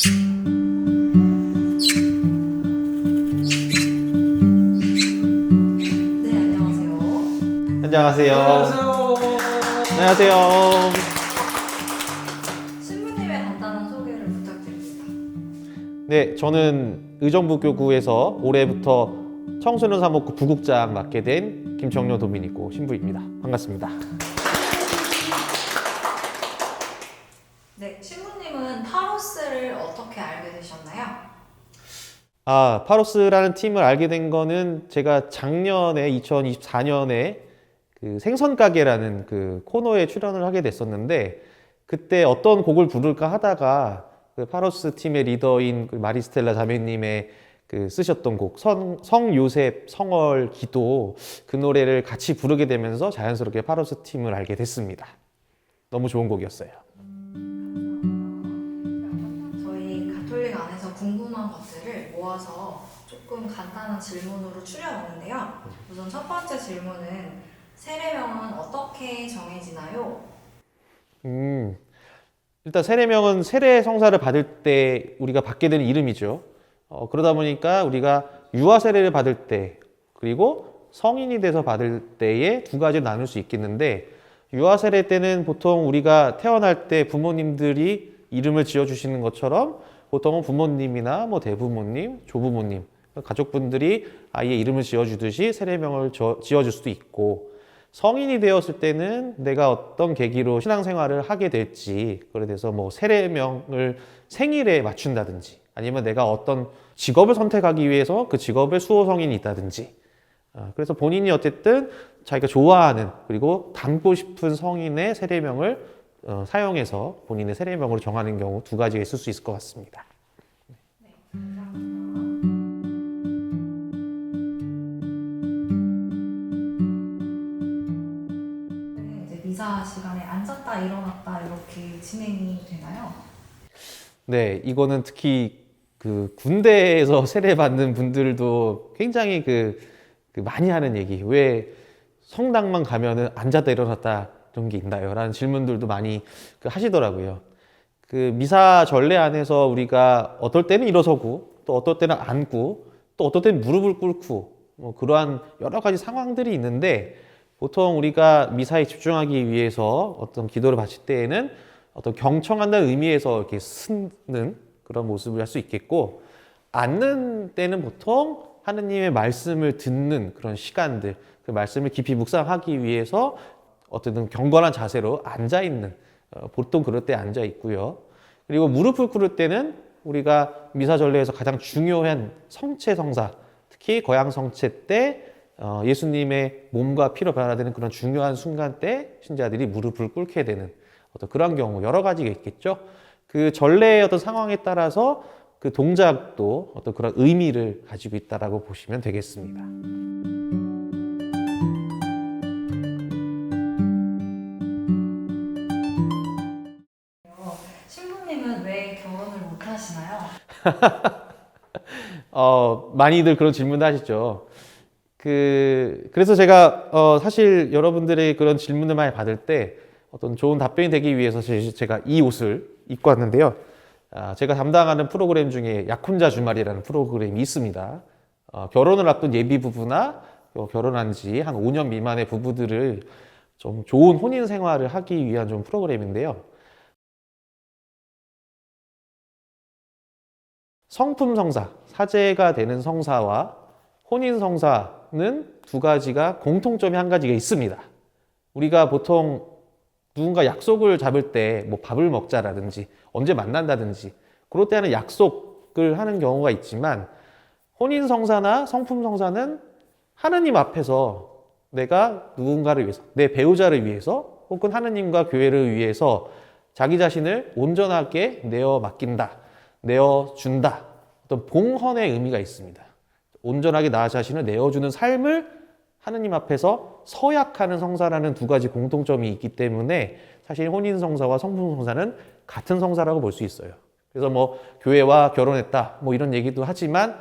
네, 안녕하세요. 안녕하세요. 안녕하세요. 신부님의 간단한 소개를 부탁드립니다. 네, 저는 의정부교구에서 올해부터 청소년 사목부 부국장 맡게 된 김청료 도민이고 신부입니다. 반갑습니다. 네, 신부님은 타로스를 어떻게 알게 되셨나요? 파로스라는 팀을 알게 된 거는 제가 작년에 2024년에 그 생선가게라는 그 코너에 출연을 하게 됐었는데, 그때 어떤 곡을 부를까 하다가 그 파로스 팀의 리더인 그 마리스텔라 자매님의 그 쓰셨던 곡 성요셉 성월 기도, 그 노래를 같이 부르게 되면서 자연스럽게 파로스 팀을 알게 됐습니다. 너무 좋은 곡이었어요. 저희 가톨릭 안에서 궁금한 것들을 모아서 조금 간단한 질문으로 추려왔는데요. 우선 첫 번째 질문은 세례명은 어떻게 정해지나요? 일단 세례명은 세례 성사를 받을 때 우리가 받게 되는 이름이죠. 그러다 보니까 우리가 유아 세례를 받을 때, 그리고 성인이 돼서 받을 때에 두 가지로 나눌 수 있겠는데, 유아 세례 때는 보통 우리가 태어날 때 부모님들이 이름을 지어주시는 것처럼 보통은 부모님이나 뭐 대부모님, 조부모님, 가족분들이 아이의 이름을 지어주듯이 세례명을 지어줄 수도 있고, 성인이 되었을 때는 내가 어떤 계기로 신앙생활을 하게 될지, 그래 돼서 뭐 세례명을 생일에 맞춘다든지, 아니면 내가 어떤 직업을 선택하기 위해서 그 직업의 수호성인이 있다든지, 그래서 본인이 어쨌든 자기가 좋아하는 그리고 닮고 싶은 성인의 세례명을 사용해서 본인의 세례명으로 정하는 경우 두 가지가 있을 수 있을 것 같습니다. 네, 감사합니다. 네, 이제 미사 시간에 앉았다 일어났다 이렇게 진행이 되나요? 네, 이거는 특히 그 군대에서 세례받는 분들도 굉장히 그 많이 하는 얘기. 왜 성당만 가면은 앉았다 일어났다 이런 게 있나요? 라는 질문들도 많이 하시더라고요. 그 미사 전례 안에서 우리가 어떨 때는 일어서고, 또 어떨 때는 앉고, 또 어떨 때는 무릎을 꿇고, 뭐 그러한 여러 가지 상황들이 있는데, 보통 우리가 미사에 집중하기 위해서 어떤 기도를 바칠 때에는 어떤 경청한다는 의미에서 이렇게 쓰는 그런 모습을 할 수 있겠고, 앉는 때는 보통 하느님의 말씀을 듣는 그런 시간들, 그 말씀을 깊이 묵상하기 위해서 어떤 경건한 자세로 앉아 있는, 보통 그럴 때 앉아 있고요. 그리고 무릎을 꿇을 때는 우리가 미사 전례에서 가장 중요한 성체 성사, 특히 거양 성체 때 예수님의 몸과 피로 변화되는 그런 중요한 순간 때 신자들이 무릎을 꿇게 되는 어떤 그런 경우 여러 가지가 있겠죠. 그 전례의 어떤 상황에 따라서 그 동작도 어떤 그런 의미를 가지고 있다라고 보시면 되겠습니다. 신부님은 왜 결혼을 못 하시나요? 많이들 그런 질문을 하시죠. 그래서 제가 사실 여러분들의 그런 질문을 많이 받을 때 어떤 좋은 답변이 되기 위해서 제가 이 옷을 입고 왔는데요. 제가 담당하는 프로그램 중에 약혼자 주말이라는 프로그램이 있습니다. 결혼을 앞둔 예비 부부나 결혼한 지 한 5년 미만의 부부들을 좀 좋은 혼인 생활을 하기 위한 좀 프로그램인데요. 성품 성사, 사제가 되는 성사와 혼인 성사는 두 가지가 공통점이 한 가지가 있습니다. 우리가 보통 누군가 약속을 잡을 때 뭐 밥을 먹자라든지 언제 만난다든지 그럴 때는 약속을 하는 경우가 있지만, 혼인 성사나 성품 성사는 하느님 앞에서 내가 누군가를 위해서, 내 배우자를 위해서 혹은 하느님과 교회를 위해서 자기 자신을 온전하게 내어 맡긴다, 내어준다, 어떤 봉헌의 의미가 있습니다. 온전하게 나 자신을 내어주는 삶을 하느님 앞에서 서약하는 성사라는 두 가지 공통점이 있기 때문에 사실 혼인 성사와 성품 성사는 같은 성사라고 볼 수 있어요. 그래서 뭐 교회와 결혼했다 뭐 이런 얘기도 하지만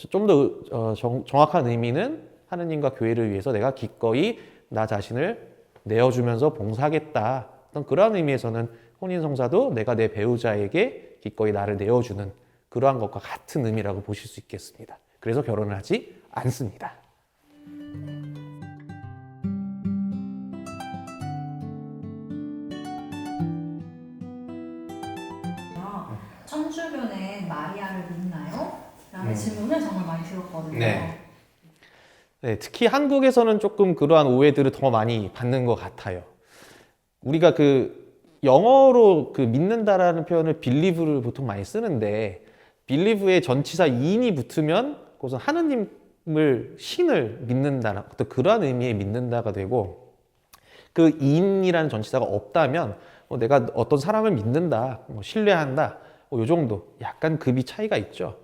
좀 더 정확한 의미는 하느님과 교회를 위해서 내가 기꺼이 나 자신을 내어주면서 봉사하겠다, 어떤 그런 의미에서는 혼인성사도 내가 내 배우자에게 기꺼이 나를 내어주는 그러한 것과 같은 의미라고 보실 수 있겠습니다. 그래서 결혼을 하지 않습니다. 천주교는 마리아를 믿나요? 라는 질문을 정말 많이 들었거든요. 네. 네, 특히 한국에서는 조금 그러한 오해들을 더 많이 받는 것 같아요. 우리가 그 영어로 그 믿는다라는 표현을 believe를 보통 많이 쓰는데 believe에 전치사 in이 붙으면 그것은 하느님을 신을 믿는다는 어떤 그러한 의미의 믿는다가 되고 그 in이라는 전치사가 없다면 내가 어떤 사람을 믿는다, 신뢰한다, 이 정도 약간 급이 차이가 있죠.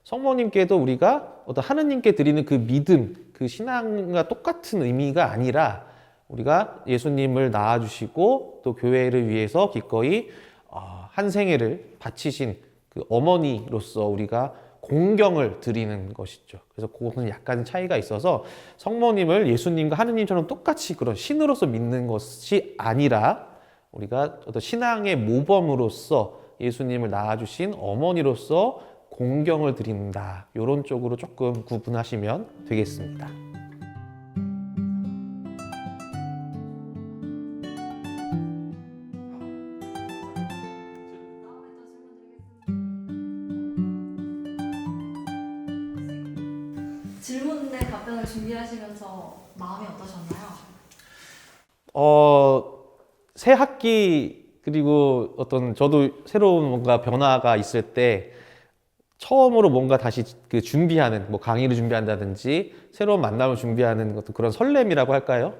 성모님께도 우리가 어떤 하느님께 드리는 그 믿음, 그 신앙과 똑같은 의미가 아니라 우리가 예수님을 낳아주시고 또 교회를 위해서 기꺼이 한 생애를 바치신 그 어머니로서 우리가 공경을 드리는 것이죠. 그래서 그것은 약간 차이가 있어서 성모님을 예수님과 하느님처럼 똑같이 그런 신으로서 믿는 것이 아니라 우리가 어떤 신앙의 모범으로서 예수님을 낳아주신 어머니로서 공경을 드린다. 이런 쪽으로 조금 구분하시면 되겠습니다. 질문에 답변을 준비하시면서 마음이 어떠셨나요? 새 학기 그리고 어떤 저도 새로운 뭔가 변화가 있을 때 처음으로 뭔가 다시 그 준비하는 뭐 강의를 준비한다든지 새로운 만남을 준비하는 것도 그런 설렘이라고 할까요?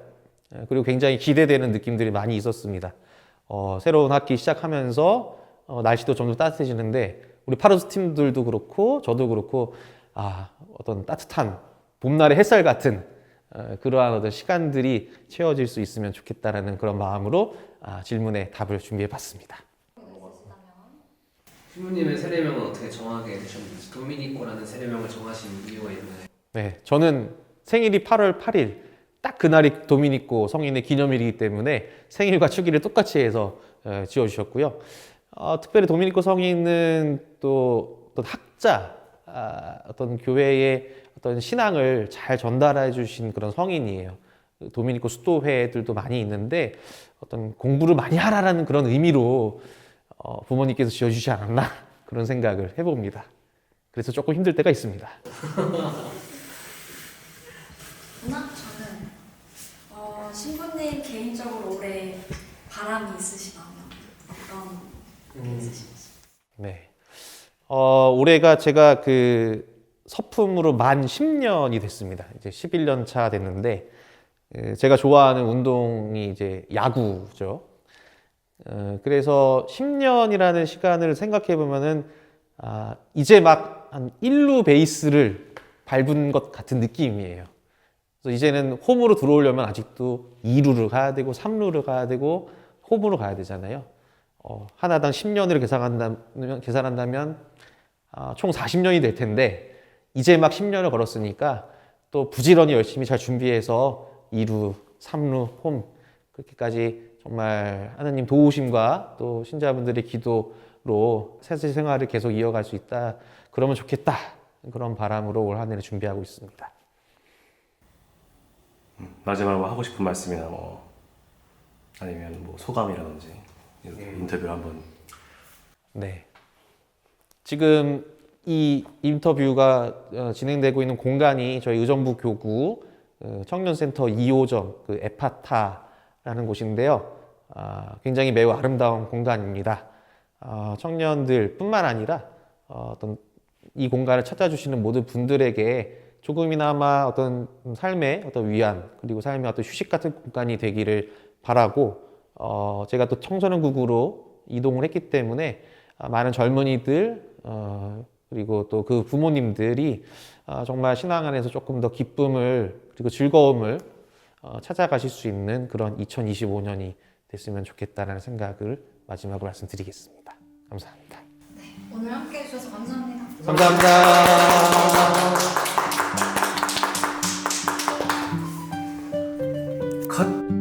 그리고 굉장히 기대되는 느낌들이 많이 있었습니다. 새로운 학기 시작하면서 날씨도 점점 따뜻해지는데 우리 파로스 팀들도 그렇고 저도 그렇고 어떤 따뜻한 봄날의 햇살 같은 그러한 어떤 시간들이 채워질 수 있으면 좋겠다라는 그런 마음으로 질문에 답을 준비해 봤습니다. 신부님의 세례명은 어떻게 정하게 되셨는지, 도미니코라는 세례명을 정하신 이유가 있나요? 네, 저는 생일이 8월 8일 딱 그날이 도미니코 성인의 기념일이기 때문에 생일과 축일을 똑같이 해서 지어주셨고요. 특별히 도미니코 성인은 또 어떤 학자, 어떤 교회의 어떤 신앙을 잘 전달해 주신 그런 성인이에요. 도미니코 수도회들도 많이 있는데 어떤 공부를 많이 하라라는 그런 의미로 부모님께서 지어주지 않았나 그런 생각을 해봅니다. 그래서 조금 힘들 때가 있습니다. 저는 신부님 개인적으로 올해 바람이 있으시다면 어떤 게 있으신지? 네. 올해가 제가 그 서품으로 만 10년이 됐습니다. 이제 11년 차 됐는데 제가 좋아하는 운동이 이제 야구죠. 그래서 10년이라는 시간을 생각해 보면은 이제 막 한 1루 베이스를 밟은 것 같은 느낌이에요. 그래서 이제는 홈으로 들어오려면 아직도 2루를 가야 되고 3루를 가야 되고 홈으로 가야 되잖아요. 하나당 10년을 계산한다면 총 40년이 될 텐데 이제 막 10년을 걸었으니까 또 부지런히 열심히 잘 준비해서 2루, 3루, 홈 그렇게까지 정말 하나님 도우심과 또 신자분들의 기도로 세세 생활을 계속 이어갈 수 있다. 그러면 좋겠다. 그런 바람으로 올 한 해를 준비하고 있습니다. 마지막으로 하고 싶은 말씀이나 뭐 아니면 뭐 소감이라든지 이렇게 인터뷰를 한번. 네. 지금 이 인터뷰가 진행되고 있는 공간이 저희 의정부 교구 청년센터 2호점 그 에파타라는 곳인데요. 굉장히 매우 아름다운 공간입니다. 청년들뿐만 아니라 어떤 이 공간을 찾아주시는 모든 분들에게 조금이나마 어떤 삶의 어떤 위안 그리고 삶의 어떤 휴식 같은 공간이 되기를 바라고 제가 또 청소년 구구로 이동을 했기 때문에 많은 젊은이들 그리고 또 그 부모님들이 정말 신앙 안에서 조금 더 기쁨을 그리고 즐거움을 찾아가실 수 있는 그런 2025년이 됐으면 좋겠다는 생각을 마지막으로 말씀드리겠습니다. 감사합니다. 네, 오늘 함께 해주셔서 감사합니다. 감사합니다. 컷.